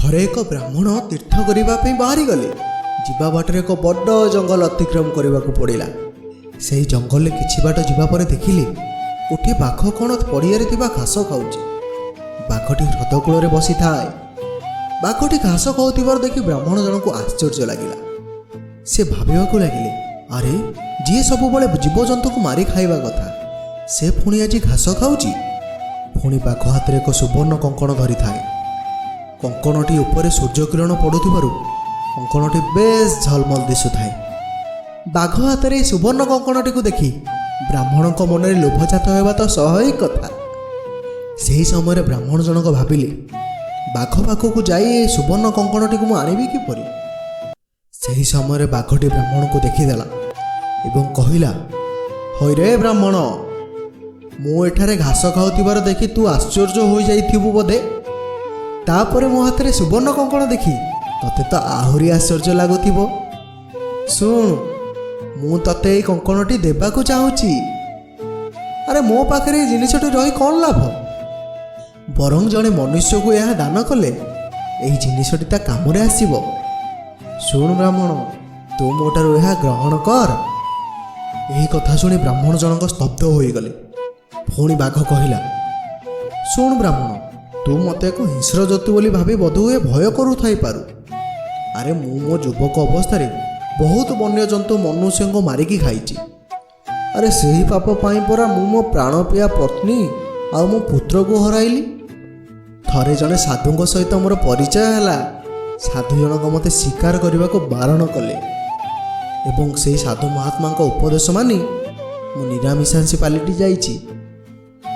ଥରେ ଏକ ବ୍ରାହ୍ମଣ ତୀର୍ଥ କରିବା ପାଇଁ ବାହାରି ଗଲେ। ଯିବା ବାଟରେ ଏକ ବଡ଼ ଜଙ୍ଗଲ ଅତିକ୍ରମ କରିବାକୁ ପଡ଼ିଲା। ସେହି ଜଙ୍ଗଲରେ କିଛି ବାଟ ଯିବା ପରେ ଦେଖିଲେ ଗୋଟିଏ ବାଘ କ'ଣ ପଡ଼ିଆରେ ଥିବା ଘାସ ଖାଉଛି। ବାଘଟି ହ୍ରଦ କୂଳରେ ବସିଥାଏ। ବାଘଟି ଘାସ ଖାଉଥିବାର ଦେଖି ବ୍ରାହ୍ମଣ ଜଣଙ୍କୁ ଆଶ୍ଚର୍ଯ୍ୟ ଲାଗିଲା। ସେ ଭାବିବାକୁ ଲାଗିଲେ, ଆରେ ଯିଏ ସବୁବେଳେ ଜୀବଜନ୍ତୁକୁ ମାରି ଖାଇବା କଥା, ସେ ପୁଣି ଆଜି ଘାସ ଖାଉଛି। ପୁଣି ବାଘ ହାତରେ ଏକ ସୁବର୍ଣ୍ଣ କଙ୍କଣ ଧରିଥାଏ। କଙ୍କଣଟି ଉପରେ ସୂର୍ଯ୍ୟକିରଣ ପଡ଼ୁଥିବାରୁ କଙ୍କଣଟି ବେଶ୍ ଝଲମଲ ଦିଶୁଥାଏ। ବାଘ ହାତରେ ଏହି ସୁବର୍ଣ୍ଣ କଙ୍କଣଟିକୁ ଦେଖି ବ୍ରାହ୍ମଣଙ୍କ ମନରେ ଲୋଭଜାତ ହେବା ତ ସ୍ୱାଭାବିକ କଥା। ସେହି ସମୟରେ ବ୍ରାହ୍ମଣ ଜଣକ ଭାବିଲେ, ବାଘ ପାଖକୁ ଯାଇ ଏହି ସୁବର୍ଣ୍ଣ କଙ୍କଣଟିକୁ ମୁଁ ଆଣିବି କିପରି? ସେହି ସମୟରେ ବାଘଟି ବ୍ରାହ୍ମଣକୁ ଦେଖିଦେଲା ଏବଂ କହିଲା, ହଇରେ ବ୍ରାହ୍ମଣ, ମୁଁ ଏଠାରେ ଘାସ ଖାଉଥିବାର ଦେଖି ତୁ ଆଶ୍ଚର୍ଯ୍ୟ ହୋଇଯାଇଥିବୁ ବୋଧେ। ତାପରେ ମୋ ହାତରେ ସୁବର୍ଣ୍ଣ କଙ୍କଣ ଦେଖି ତତେ ତ ଆହୁରି ଆଶ୍ଚର୍ଯ୍ୟ ଲାଗୁଥିବ। ଶୁଣ, ମୁଁ ତତେ ଏଇ କଙ୍କଣଟି ଦେବାକୁ ଚାହୁଁଛି। ଆରେ ମୋ ପାଖରେ ଏଇ ଜିନିଷଟି ରହି କ'ଣ ଲାଭ? ବରଂ ଜଣେ ମନୁଷ୍ୟକୁ ଏହା ଦାନ କଲେ ଏହି ଜିନିଷଟି ତା କାମରେ ଆସିବ। ଶୁଣ ବ୍ରାହ୍ମଣ, ତୁ ମୋ ଠାରୁ ଏହା ଗ୍ରହଣ କର। ଏହି କଥା ଶୁଣି ବ୍ରାହ୍ମଣ ଜଣକ ସ୍ତବ୍ଧ ହୋଇଗଲେ। ପୁଣି ବାଘ କହିଲା, ଶୁଣ ବ୍ରାହ୍ମଣ, ତୁ ମୋତେ ଏକ ହିଂସ୍ର ଜନ୍ତୁ ବୋଲି ଭାବି ବୋଧହୁଏ ଭୟ କରୁଥାଇପାରୁ। ଆରେ ମୁଁ ମୋ ଯୁବକ ଅବସ୍ଥାରେ ବହୁତ ବନ୍ୟଜନ୍ତୁ ମନୁଷ୍ୟଙ୍କୁ ମାରିକି ଖାଇଛି। ଆରେ ସେହି ପାପ ପାଇଁ ପରା ମୁଁ ମୋ ପ୍ରାଣପ୍ରିୟା ପତ୍ନୀ ଆଉ ମୋ ପୁତ୍ରକୁ ହରାଇଲି। ଥରେ ଜଣେ ସାଧୁଙ୍କ ସହିତ ମୋର ପରିଚୟ ହେଲା। ସାଧୁ ଜଣକ ମୋତେ ଶିକାର କରିବାକୁ ବାରଣ କଲେ ଏବଂ ସେହି ସାଧୁ ମହାତ୍ମାଙ୍କ ଉପଦେଶ ମାନି ମୁଁ ନିରାମିଷାଂଶୀ ପାଲଟି ଯାଇଛି।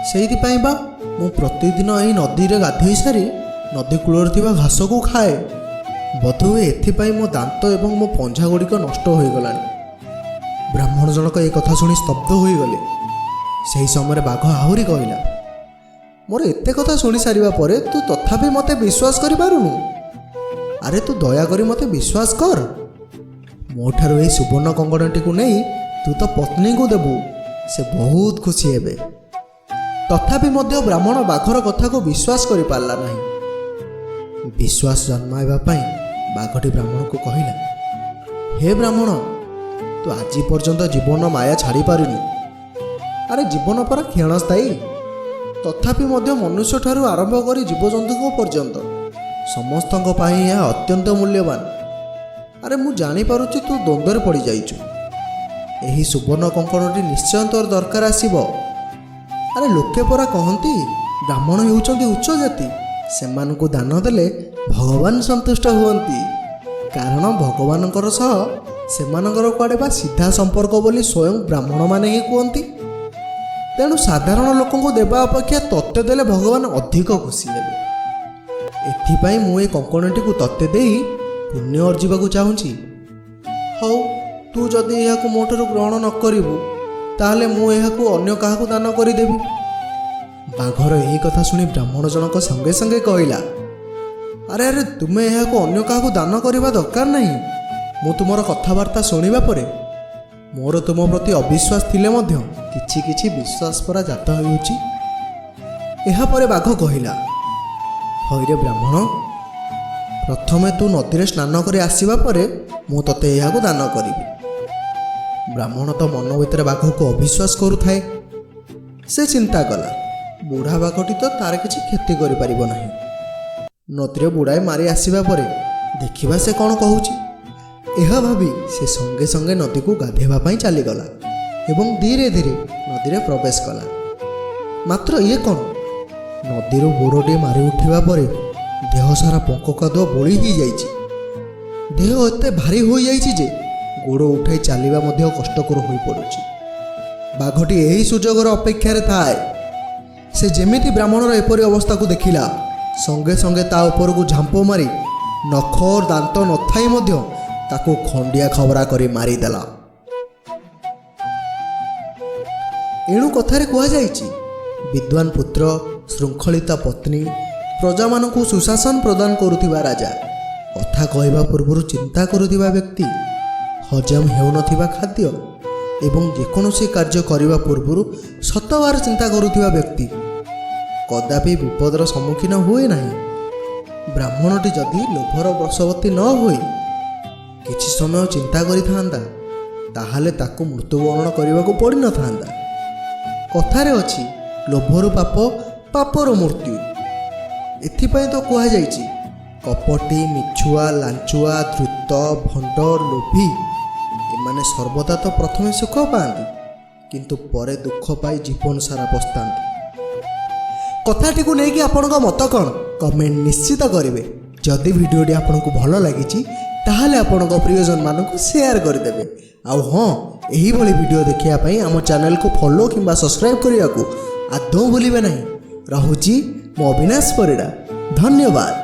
ସେଇଥିପାଇଁ ବା ମୁଁ ପ୍ରତିଦିନ ଏହି ନଦୀରେ ଗାଧୋଇ ସାରି ନଦୀ କୂଳରେ ଥିବା ଘାସକୁ ଖାଏ। ବୋଧହୁଏ ଏଥିପାଇଁ ମୋ ଦାନ୍ତ ଏବଂ ମୋ ପଞ୍ଝା ଗୁଡ଼ିକ ନଷ୍ଟ ହୋଇଗଲାଣି। ବ୍ରାହ୍ମଣ ଜଣକ ଏ କଥା ଶୁଣି ସ୍ତବ୍ଧ ହୋଇଗଲେ। ସେହି ସମୟରେ ବାଘ ଆହୁରି କହିଲା, ମୋର ଏତେ କଥା ଶୁଣି ସାରିବା ପରେ ତୁ ତଥାପି ମୋତେ ବିଶ୍ୱାସ କରିପାରୁନୁ? ଆରେ ତୁ ଦୟାକରି ମୋତେ ବିଶ୍ୱାସ କର। ମୋ ଠାରୁ ଏହି ସୁବର୍ଣ୍ଣ କଙ୍କଣଟିକୁ ନେଇ ତୁ ତ ପତ୍ନୀଙ୍କୁ ଦେବୁ, ସେ ବହୁତ ଖୁସି ହେବେ। ତଥାପି ମଧ୍ୟ ବ୍ରାହ୍ମଣ ବାଘର କଥାକୁ ବିଶ୍ୱାସ କରିପାରିଲା ନାହିଁ। ବିଶ୍ୱାସ ଜନ୍ମାଇବା ପାଇଁ ବାଘଟି ବ୍ରାହ୍ମଣକୁ କହିଲା, ହେ ବ୍ରାହ୍ମଣ, ତୁ ଆଜି ପର୍ଯ୍ୟନ୍ତ ଜୀବନ ମାୟା ଛାଡ଼ିପାରିନୁ। ଆରେ ଜୀବନ ପରା କ୍ଷଣସ୍ଥାୟୀ। ତଥାପି ମଧ୍ୟ ମନୁଷ୍ୟଠାରୁ ଆରମ୍ଭ କରି ଜୀବଜନ୍ତୁଙ୍କ ପର୍ଯ୍ୟନ୍ତ ସମସ୍ତଙ୍କ ପାଇଁ ଏହା ଅତ୍ୟନ୍ତ ମୂଲ୍ୟବାନ। ଆରେ ମୁଁ ଜାଣିପାରୁଛି ତୁ ଦ୍ୱନ୍ଦ୍ୱରେ ପଡ଼ିଯାଇଛୁ। ଏହି ସୁବର୍ଣ୍ଣ କଙ୍କଣଟି ନିଶ୍ଚୟ ତୋର ଦରକାର ଆସିବ। ଆରେ ଲୋକେ ପରା କହନ୍ତି ବ୍ରାହ୍ମଣ ହେଉଛନ୍ତି ଉଚ୍ଚ ଜାତି, ସେମାନଙ୍କୁ ଦାନ ଦେଲେ ଭଗବାନ ସନ୍ତୁଷ୍ଟ ହୁଅନ୍ତି। କାରଣ ଭଗବାନଙ୍କର ସହ ସେମାନଙ୍କର କୁଆଡ଼େ ବା ସିଧା ସମ୍ପର୍କ ବୋଲି ସ୍ୱୟଂ ବ୍ରାହ୍ମଣମାନେ ହିଁ କୁହନ୍ତି। ତେଣୁ ସାଧାରଣ ଲୋକଙ୍କୁ ଦେବା ଅପେକ୍ଷା ତତେ ଦେଲେ ଭଗବାନ ଅଧିକ ଖୁସି ହେବେ। ଏଥିପାଇଁ ମୁଁ ଏ କଙ୍କଣଟିକୁ ତତେ ଦେଇ ପୁଣ୍ୟ ଅର୍ଜିବାକୁ ଚାହୁଁଛି। ହଉ, ତୁ ଯଦି ଏହାକୁ ମୋ ଠାରୁ ଗ୍ରହଣ ନ କରିବୁ ତାହେଲେ ମୁଁ ଏହାକୁ ଅନ୍ୟ କାହାକୁ ଦାନ କରିଦେବି। ବାଘର ଏହି କଥା ଶୁଣି ବ୍ରାହ୍ମଣ ଜଣକ ସଙ୍ଗେ ସଙ୍ଗେ କହିଲା, ଆରେ ଆରେ ତୁମେ ଏହାକୁ ଅନ୍ୟ କାହାକୁ ଦାନ କରିବା ଦରକାର ନାହିଁ। ମୁଁ ତୁମର କଥାବାର୍ତ୍ତା ଶୁଣିବା ପରେ ମୋର ତୁମ ପ୍ରତି ଅବିଶ୍ୱାସ ଥିଲେ ମଧ୍ୟ କିଛି କିଛି ବିଶ୍ୱାସ ପରା ଜାତ ହେଉଛି। ଏହାପରେ ବାଘ କହିଲା, ହଇରେ ବ୍ରାହ୍ମଣ, ପ୍ରଥମେ ତୁ ନଦୀରେ ସ୍ନାନ କରି ଆସିବା ପରେ ମୁଁ ତତେ ଏହାକୁ ଦାନ କରିବି। ବ୍ରାହ୍ମଣ ତ ମନ ଭିତରେ ବାଘକୁ ଅବିଶ୍ୱାସ କରୁଥାଏ। ସେ ଚିନ୍ତା କଲା, ବୁଢ଼ା ବାଘଟି ତ ତାର କିଛି କ୍ଷତି କରିପାରିବ ନାହିଁ। ନଦୀରେ ବୁଡ଼ାଏ ମାରି ଆସିବା ପରେ ଦେଖିବା ସେ କ'ଣ କହୁଛି। ଏହା ଭାବି ସେ ସଙ୍ଗେ ସଙ୍ଗେ ନଦୀକୁ ଗାଧୋଇବା ପାଇଁ ଚାଲିଗଲା ଏବଂ ଧୀରେ ଧୀରେ ନଦୀରେ ପ୍ରବେଶ କଲା। ମାତ୍ର ଇଏ କ'ଣ, ନଦୀରୁ ବୁଡ଼ଟିଏ ମାରି ଉଠିବା ପରେ ଦେହ ସାରା ପଙ୍କ କାଦୁଅ ବୋଳି ହୋଇଯାଇଛି। ଦେହ ଏତେ ଭାରି ହୋଇଯାଇଛି ଯେ ଗୋଡ଼ ଉଠାଇ ଚାଲିବା ମଧ୍ୟ କଷ୍ଟକର ହୋଇପଡ଼ୁଛି। ବାଘଟି ଏହି ସୁଯୋଗର ଅପେକ୍ଷାରେ ଥାଏ। ସେ ଯେମିତି ବ୍ରାହ୍ମଣର ଏପରି ଅବସ୍ଥାକୁ ଦେଖିଲା, ସଙ୍ଗେ ସଙ୍ଗେ ତା ଉପରକୁ ଝାମ୍ପ ମାରି ନଖ ଦାନ୍ତ ନଥାଇ ମଧ୍ୟ ତାକୁ ଖଣ୍ଡିଆ ଖବରା କରି ମାରିଦେଲା। ଏଣୁ କଥାରେ କୁହାଯାଇଛି, ବିଦ୍ୱାନ ପୁତ୍ର, ଶୃଙ୍ଖଳିତ ପତ୍ନୀ, ପ୍ରଜାମାନଙ୍କୁ ସୁଶାସନ ପ୍ରଦାନ କରୁଥିବା ରାଜା, କଥା କହିବା ପୂର୍ବରୁ ଚିନ୍ତା କରୁଥିବା ବ୍ୟକ୍ତି, ହଜମ ହେଉନଥିବା ଖାଦ୍ୟ ଏବଂ ଯେକୌଣସି କାର୍ଯ୍ୟ କରିବା ପୂର୍ବରୁ ଶତବାର ଚିନ୍ତା କରୁଥିବା ବ୍ୟକ୍ତି କଦାପି ବିପଦର ସମ୍ମୁଖୀନ ହୁଏ ନାହିଁ। ବ୍ରାହ୍ମଣଟି ଯଦି ଲୋଭର ବଶବର୍ତ୍ତୀ ନ ହୋଇ କିଛି ସମୟ ଚିନ୍ତା କରିଥାନ୍ତା ତାହେଲେ ତାକୁ ମୃତ୍ୟୁବରଣ କରିବାକୁ ପଡ଼ିନଥାନ୍ତା। କଥାରେ ଅଛି ଲୋଭରୁ ପାପ, ପାପରୁ ମୃତ୍ୟୁ। ଏଥିପାଇଁ ତ କୁହାଯାଇଛି କପଟି, ମିଛୁଆ, ଲାଞ୍ଚୁଆ, ଧୃତ, ଭଣ୍ଡ, ଲୋଭୀ ଏମାନେ ସର୍ବଦା ତ ପ୍ରଥମେ ସୁଖ ପାଆନ୍ତି କିନ୍ତୁ ପରେ ଦୁଃଖ ପାଇ ଜୀବନ ସାରା ପସ୍ତାନ୍ତି। କଥାଟିକୁ ନେଇକି ଆପଣଙ୍କ ମତ କ'ଣ କମେଣ୍ଟ ନିଶ୍ଚିତ କରିବେ। ଯଦି ଭିଡ଼ିଓଟି ଆପଣଙ୍କୁ ଭଲ ଲାଗିଛି ତାହେଲେ ଆପଣଙ୍କ ପ୍ରିୟଜନମାନଙ୍କୁ ସେୟାର କରିଦେବେ। ଆଉ ହଁ, ଏହିଭଳି ଭିଡ଼ିଓ ଦେଖିବା ପାଇଁ ଆମ ଚ୍ୟାନେଲକୁ ଫଲୋ କିମ୍ବା ସବସ୍କ୍ରାଇବ୍ କରିବାକୁ ଆଦୌ ଭୁଲିବେ ନାହିଁ। ରହୁଛି ମୁଁ ଅବିନାଶ ପରିଡ଼ା, ଧନ୍ୟବାଦ।